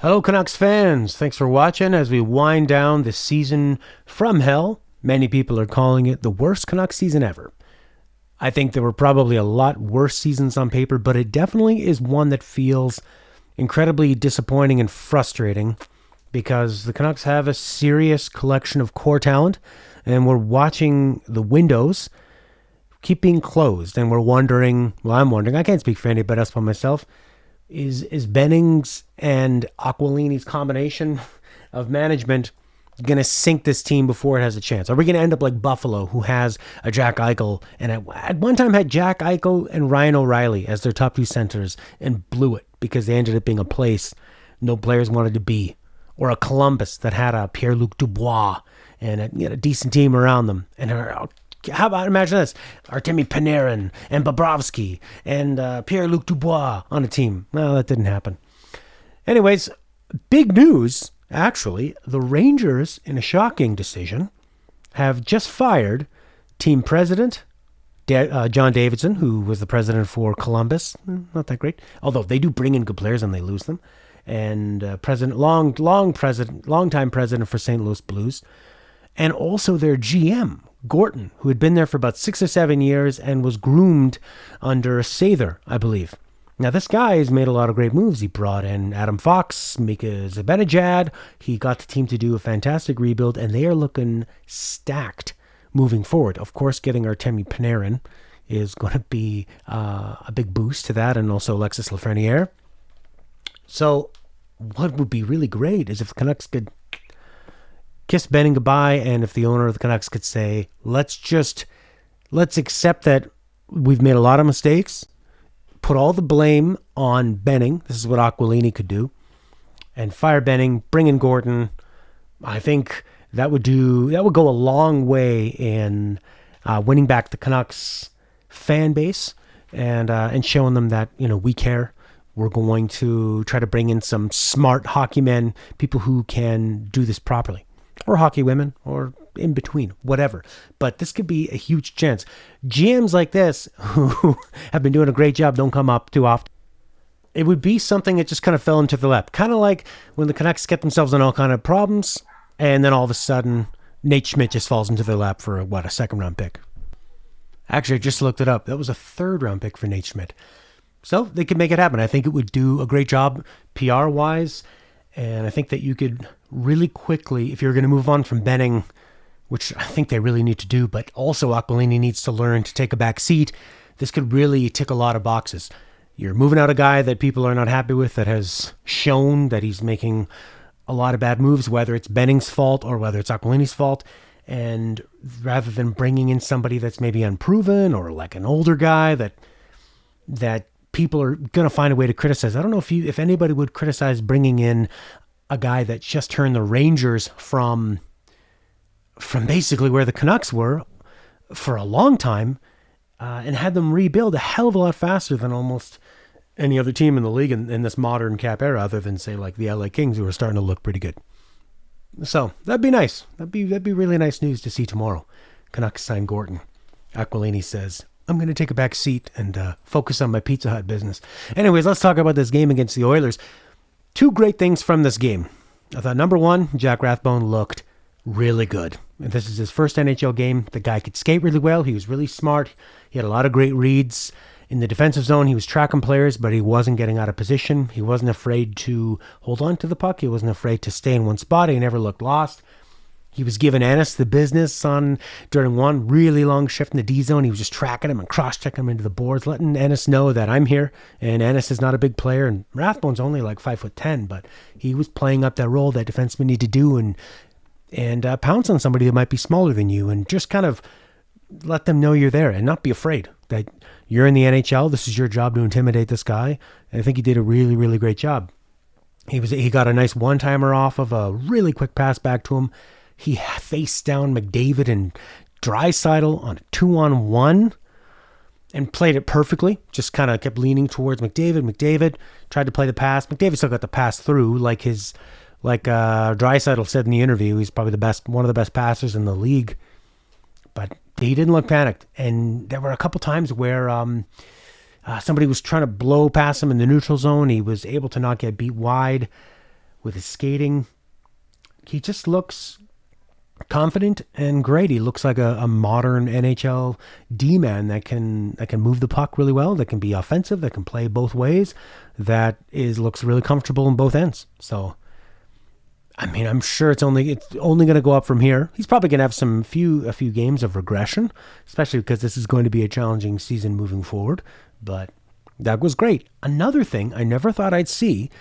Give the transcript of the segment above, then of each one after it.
Hello, Canucks fans. Thanks for watching as we wind down the season from hell. Many people are calling it the worst Canucks season ever. I think there were probably a lot worse seasons on paper, but it definitely is one that feels incredibly disappointing and frustrating because the Canucks have a serious collection of core talent, and we're watching the windows keep being closed, and we're wondering, I'm wondering, I can't speak for anybody else but myself, is Benning's and Aquilini's combination of management going to sink this team before it has a chance? Are we going to end up like Buffalo, who has a Jack Eichel, and at one time had Jack Eichel and Ryan O'Reilly as their top two centers and blew it because they ended up being a place no players wanted to be? Or a Columbus that had a Pierre-Luc Dubois and a decent team around them, and how about, imagine this, Artemi Panarin and Bobrovsky and Pierre-Luc Dubois on a team. Well, that didn't happen. Anyways, big news, actually. The Rangers, in a shocking decision, have just fired team president John Davidson, who was the president for Columbus. Not that great, although they do bring in good players and they lose them. And longtime president for St. Louis Blues. And also their GM, Gorton, who had been there for about 6 or 7 years and was groomed under Sather, I believe. Now, this guy has made a lot of great moves. He brought in Adam Fox, Mika Zibanejad. He got the team to do a fantastic rebuild, and they are looking stacked moving forward. Of course, getting Artemi Panarin is going to be a big boost to that, and also Alexis Lafreniere. So what would be really great is if the Canucks could kiss Benning goodbye, and if the owner of the Canucks could say, let's accept that we've made a lot of mistakes, put all the blame on Benning. This is what Aquilini could do, and fire Benning, bring in Gorton. I think that would go a long way in winning back the Canucks fan base and showing them that, we care. We're going to try to bring in some smart hockey men, people who can do this properly. Or hockey women, or in between, whatever. But this could be a huge chance. GMs like this, who have been doing a great job, don't come up too often. It would be something that just kind of fell into the lap. Kind of like when the Canucks get themselves in all kind of problems, and then all of a sudden, Nate Schmidt just falls into their lap for, a second-round pick. Actually, I just looked it up. That was a third-round pick for Nate Schmidt. So they could make it happen. I think it would do a great job PR-wise, and I think that you could really quickly, if you're going to move on from Benning, which I think they really need to do, but also Aquilini needs to learn to take a back seat, this could really tick a lot of boxes. You're moving out a guy that people are not happy with, that has shown that he's making a lot of bad moves, whether it's Benning's fault or whether it's Aquilini's fault, and rather than bringing in somebody that's maybe unproven or like an older guy that people are going to find a way to criticize. I don't know if anybody would criticize bringing in a guy that just turned the Rangers from basically where the Canucks were for a long time and had them rebuild a hell of a lot faster than almost any other team in the league in this modern cap era, other than, say, like the LA Kings, who are starting to look pretty good. So that'd be nice. That'd be really nice news to see tomorrow. Canucks sign Gorton. Aquilini says, I'm going to take a back seat and focus on my Pizza Hut business. Anyways, let's talk about this game against the Oilers. Two great things from this game. I thought, number one, Jack Rathbone looked really good. And this is his first NHL game. The guy could skate really well. He was really smart. He had a lot of great reads. In the defensive zone, he was tracking players, but he wasn't getting out of position. He wasn't afraid to hold on to the puck. He wasn't afraid to stay in one spot. He never looked lost. He was giving Ennis the business during one really long shift in the D zone. He was just tracking him and cross-checking him into the boards, letting Ennis know that I'm here. And Ennis is not a big player, and Rathbone's only like 5'10", but he was playing up that role that defensemen need to do and pounce on somebody that might be smaller than you and just kind of let them know you're there and not be afraid that you're in the NHL. This is your job to intimidate this guy. And I think he did a really, really great job. He got a nice one-timer off of a really quick pass back to him. He faced down McDavid and Draisaitl on a 2-on-1 and played it perfectly. Just kind of kept leaning towards McDavid. McDavid tried to play the pass. McDavid still got the pass through, like Draisaitl said in the interview. He's probably one of the best passers in the league. But he didn't look panicked. And there were a couple times where somebody was trying to blow past him in the neutral zone. He was able to not get beat wide. with his skating. He just looks confident and great. He looks like a modern NHL D-man that can move the puck really well, that can be offensive, that can play both ways, looks really comfortable in both ends. So, I mean, I'm sure it's only going to go up from here. He's probably going to have a few games of regression, especially because this is going to be a challenging season moving forward. But that was great. Another thing I never thought I'd see.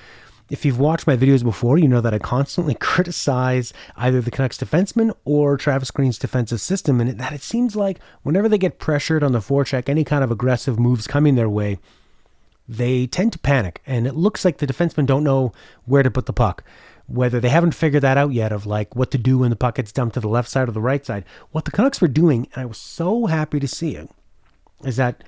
If you've watched my videos before, you know that I constantly criticize either the Canucks defenseman or Travis Green's defensive system, and that it seems like whenever they get pressured on the forecheck, any kind of aggressive moves coming their way, they tend to panic, and it looks like the defensemen don't know where to put the puck. Whether they haven't figured that out yet of like what to do when the puck gets dumped to the left side or the right side. What the Canucks were doing, and I was so happy to see it, is that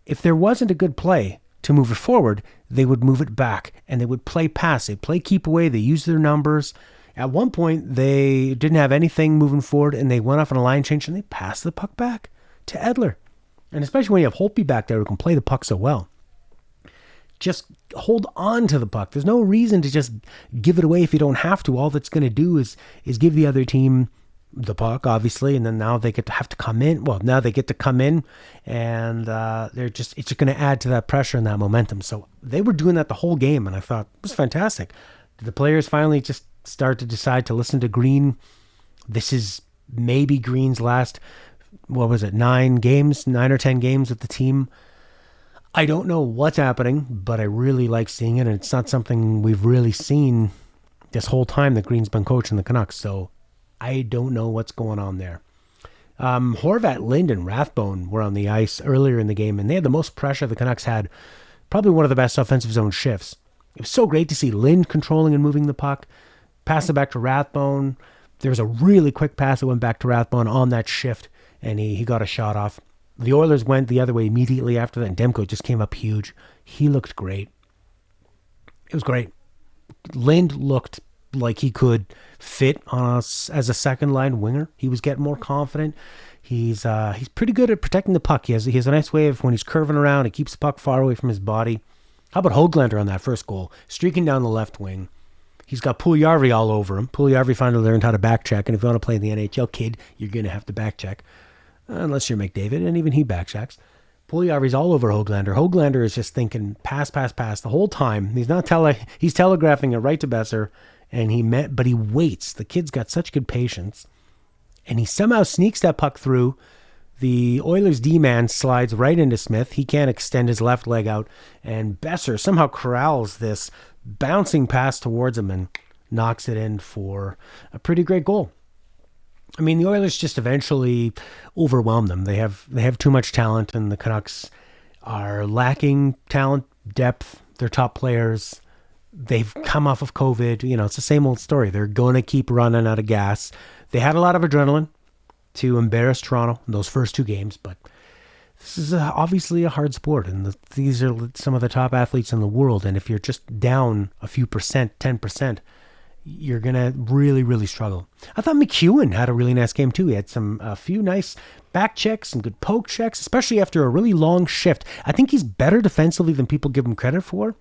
if there wasn't a good play to move it forward, they would move it back and they would play pass. They play keep away. They used their numbers. At one point, they didn't have anything moving forward and they went off on a line change and they passed the puck back to Edler. And especially when you have Holtby back there who can play the puck so well. Just hold on to the puck. There's no reason to just give it away if you don't have to. All that's going to do is give the other team the puck, obviously, and then now they get to have to come in. Well, now they get to come in, and it's just going to add to that pressure and that momentum. So they were doing that the whole game, and I thought it was fantastic. The players finally just start to decide to listen to Green. This is maybe Green's last, 9 or 10 games with the team. I don't know what's happening, but I really like seeing it, and it's not something we've really seen this whole time that Green's been coaching the Canucks, so I don't know what's going on there. Horvat, Lind, and Rathbone were on the ice earlier in the game, and they had the most pressure the Canucks had. Probably one of the best offensive zone shifts. It was so great to see Lind controlling and moving the puck, pass it back to Rathbone. There was a really quick pass that went back to Rathbone on that shift, and he got a shot off. The Oilers went the other way immediately after that, and Demko just came up huge. He looked great. It was great. Lind looked like he could fit on us as a second line winger. He was getting more confident. He's pretty good at protecting the puck. He has a nice way of when he's curving around, he keeps the puck far away from his body. How about Höglander on that first goal, streaking down the left wing? He's got Puljujarvi all over him. Puljujarvi finally learned how to back check, and if you want to play in the NHL, kid, you're going to have to back check. Unless you're McDavid, and even he back checks. Puljujarvi's all over Höglander. Höglander is just thinking pass the whole time. He's telegraphing it right to Besser, but he waits. The kid's got such good patience, and he somehow sneaks that puck through. The Oilers D-man slides right into Smith. He can't extend his left leg out, and Besser somehow corrals this bouncing pass towards him and knocks it in for a pretty great goal. I mean, the Oilers just eventually overwhelm them. They have too much talent, and the Canucks are lacking talent, depth. Their top players, they've come off of COVID. It's the same old story. They're going to keep running out of gas. They had a lot of adrenaline to embarrass Toronto in those first 2 games, but this is obviously a hard sport, and these are some of the top athletes in the world, and if you're just down a few percent, 10%, you're going to really, really struggle. I thought McEwen had a really nice game too. He had a few nice back checks, some good poke checks, especially after a really long shift. I think he's better defensively than people give him credit for.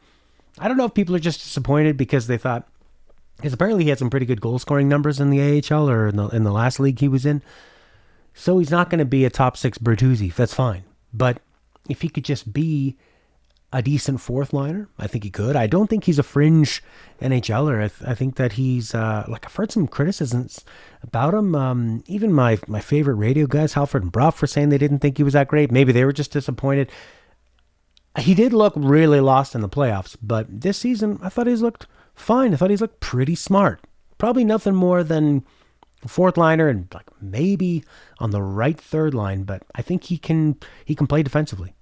I don't know if people are just disappointed because they thought, because apparently he had some pretty good goal scoring numbers in the AHL or in the last league he was in. So he's not going to be a top 6 Bertuzzi. That's fine. But if he could just be a decent fourth liner, I think he could. I don't think he's a fringe NHLer. I think that he's I've heard some criticisms about him. Even my favorite radio guys, Halford and Brough, were saying they didn't think he was that great. Maybe they were just disappointed. He did look really lost in the playoffs, but this season I thought he's looked fine. I thought he's looked pretty smart. Probably nothing more than a fourth liner and maybe on the right third line, but I think he can play defensively.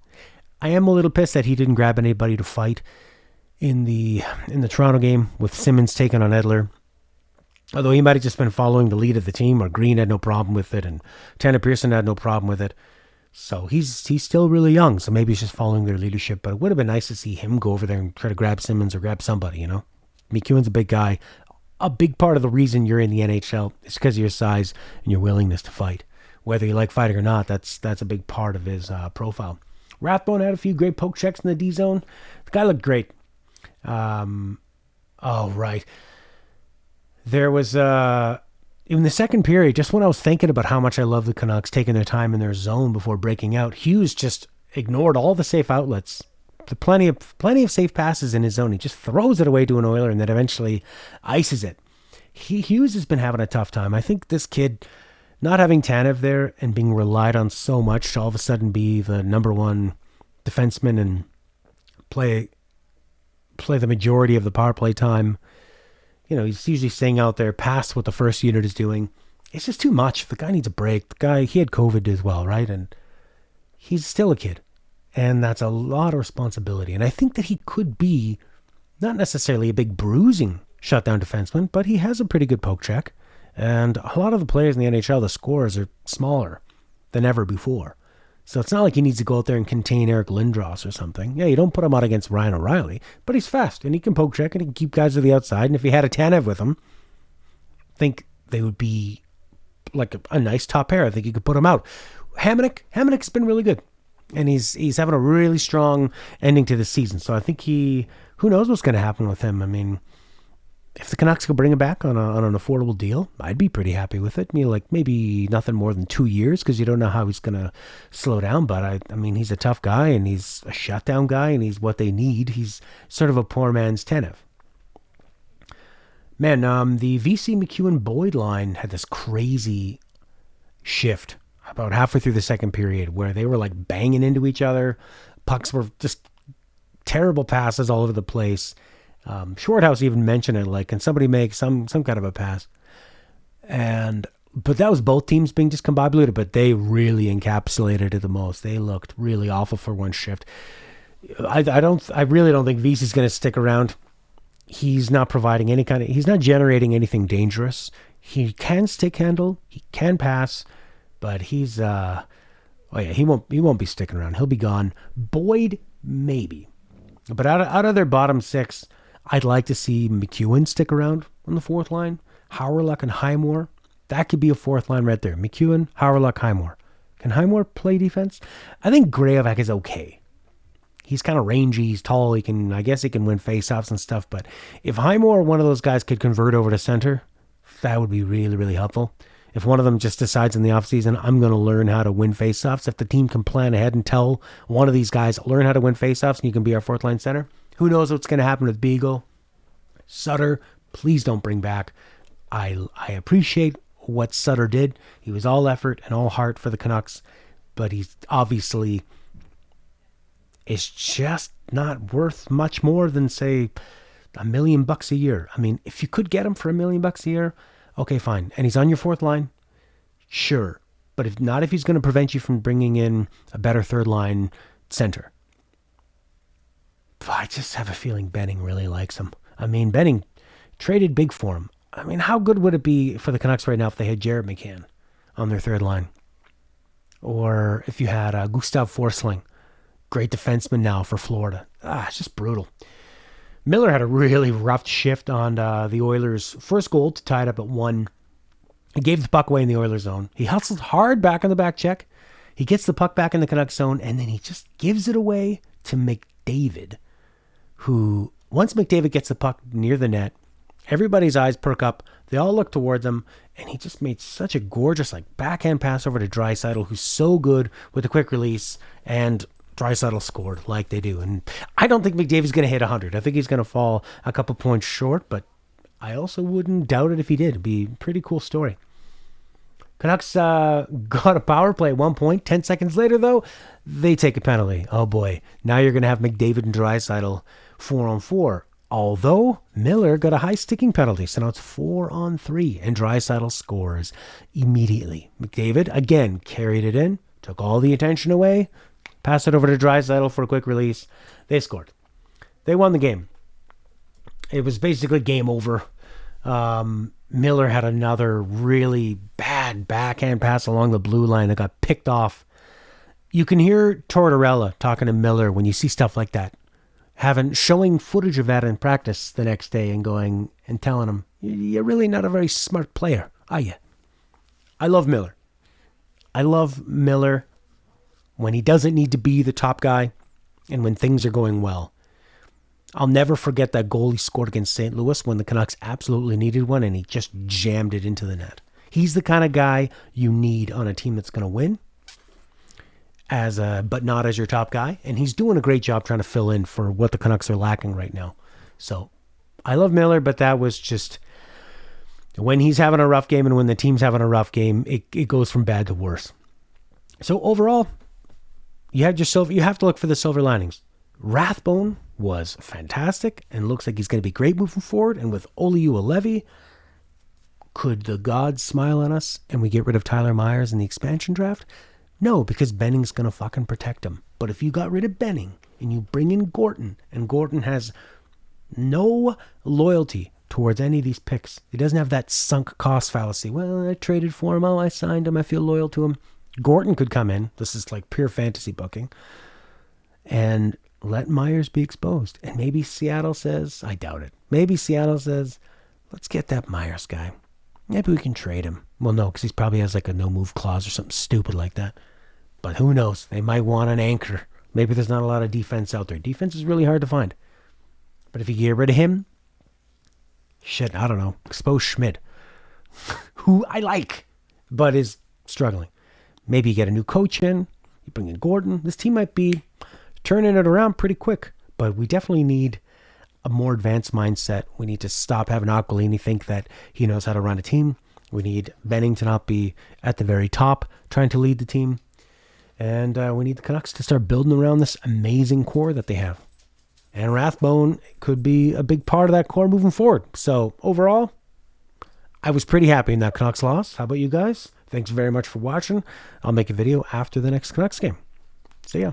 I am a little pissed that he didn't grab anybody to fight in the Toronto game with Simmons taking on Edler. Although he might have just been following the lead of the team, or Green had no problem with it, and Tanner Pearson had no problem with it. So he's still really young, so maybe he's just following their leadership. But it would have been nice to see him go over there and try to grab Simmons or grab somebody, McEwen's a big guy. A big part of the reason you're in the NHL is because of your size and your willingness to fight. Whether you like fighting or not, that's a big part of his profile. Rathbone had a few great poke checks in the D zone. The guy looked great. Right. There was in the second period, just when I was thinking about how much I love the Canucks taking their time in their zone before breaking out, Hughes just ignored all the safe outlets. Plenty of safe passes in his zone. He just throws it away to an Oiler and then eventually ices it. Hughes has been having a tough time. I think this kid, not having Tanev there and being relied on so much to all of a sudden be the number one defenseman and play the majority of the power play time. He's usually staying out there past what the first unit is doing. It's just too much. The guy needs a break. The guy, he had COVID as well, right? And he's still a kid. And that's a lot of responsibility. And I think that he could be not necessarily a big bruising shutdown defenseman, but he has a pretty good poke check. And a lot of the players in the NHL, the scorers are smaller than ever before. So it's not like he needs to go out there and contain Eric Lindros or something. Yeah, you don't put him out against Ryan O'Reilly, but he's fast and he can poke check and he can keep guys to the outside. And if he had a Tanev with him, I think they would be like a nice top pair. I think you could put him out. Hamonic's been really good. And he's having a really strong ending to the season. So I think who knows what's going to happen with him. I mean, if the Canucks could bring him back on an affordable deal, I'd be pretty happy with it. I mean, like maybe nothing more than 2 years because you don't know how he's going to slow down. But I mean, he's a tough guy and he's a shutdown guy and he's what they need. He's sort of a poor man's Tanev. Man, the VC McEwen Boyd line had this crazy shift about halfway through the second period where they were like banging into each other. Pucks were just terrible passes all over the place. Shorthouse even mentioned it, like, can somebody make some kind of a pass? But that was both teams being discombobulated, but they really encapsulated it the most. They looked really awful for one shift. I really don't think VC's going to stick around. He's not providing he's not generating anything dangerous. He can stick handle, he can pass, but he won't be sticking around. He'll be gone. Boyd, maybe. But out of their bottom six, I'd like to see McEwen stick around on the fourth line. Hawryluk and Highmore. That could be a fourth line right there. McEwen, Hawryluk, Highmore. Can Highmore play defense? I think Graovac is okay. He's kind of rangy. He's tall. I guess he can win faceoffs and stuff. But if Highmore, one of those guys, could convert over to center, that would be really, really helpful. If one of them just decides in the offseason, I'm going to learn how to win faceoffs. If the team can plan ahead and tell one of these guys, learn how to win faceoffs and you can be our fourth line center, who knows what's going to happen with Beagle? Sutter, please don't bring back. I appreciate what Sutter did. He was all effort and all heart for the Canucks, but he's obviously is just not worth much more than, say, $1 million a year. I mean, if you could get him for $1 million a year, okay, fine. And he's on your fourth line, sure. But if he's going to prevent you from bringing in a better third line center. I just have a feeling Benning really likes him. I mean, Benning traded big for him. I mean, how good would it be for the Canucks right now if they had Jared McCann on their third line? Or if you had Gustav Forsling, great defenseman now for Florida. It's just brutal. Miller had a really rough shift on the Oilers' first goal to tie it up at 1. He gave the puck away in the Oilers' zone. He hustled hard back on the back check. He gets the puck back in the Canucks zone, and then he just gives it away to McDavid, who, once McDavid gets the puck near the net, everybody's eyes perk up. They all look towards him, and he just made such a gorgeous backhand pass over to Draisaitl, who's so good with a quick release, and Draisaitl scored like they do. And I don't think McDavid's going to hit 100. I think he's going to fall a couple points short, but I also wouldn't doubt it if he did. It'd be a pretty cool story. Canucks got a power play at 1 point. 10 seconds later, though, they take a penalty. Oh, boy. Now you're going to have McDavid and Draisaitl 4-on-4. Although Miller got a high sticking penalty, so now it's 4-on-3, and Draisaitl scores immediately. McDavid, again, carried it in, took all the attention away, passed it over to Draisaitl for a quick release. They scored. They won the game. It was basically game over. Miller had another really bad backhand pass along the blue line that got picked off. You can hear Tortorella talking to Miller when you see stuff like that, showing footage of that in practice the next day and going and telling him, you're really not a very smart player, are you? I love Miller. I love Miller when he doesn't need to be the top guy and when things are going well. I'll never forget that goal he scored against St. Louis when the Canucks absolutely needed one, and he just jammed it into the net. He's the kind of guy you need on a team that's going to win, but not as your top guy. And he's doing a great job trying to fill in for what the Canucks are lacking right now. So I love Miller, but that was just when he's having a rough game and when the team's having a rough game, it goes from bad to worse. So overall, you have to look for the silver linings. Rathbone was fantastic and looks like he's going to be great moving forward. And with Oliu-Levy, could the gods smile on us and we get rid of Tyler Myers in the expansion draft? No, because Benning's going to fucking protect him. But if you got rid of Benning and you bring in Gorton, and Gorton has no loyalty towards any of these picks. He doesn't have that sunk cost fallacy. Well, I traded for him. Oh, I signed him. I feel loyal to him. Gorton could come in. This is like pure fantasy booking. And let Myers be exposed. And maybe Seattle says, I doubt it. Maybe Seattle says, let's get that Myers guy. Maybe we can trade him. Well, no, because he probably has like a no-move clause or something stupid like that. But who knows? They might want an anchor. Maybe there's not a lot of defense out there. Defense is really hard to find. But if you get rid of him, shit, I don't know. Expose Schmidt, who I like, but is struggling. Maybe you get a new coach in. You bring in Gordon. This team might be turning it around pretty quick. But we definitely need a more advanced mindset. We need to stop having Aquilini think that he knows how to run a team. We need Benning to not be at the very top trying to lead the team. And we need the Canucks to start building around this amazing core that they have. And Rathbone could be a big part of that core moving forward. So overall, I was pretty happy in that Canucks loss. How about you guys? Thanks very much for watching. I'll make a video after the next Canucks game. See ya.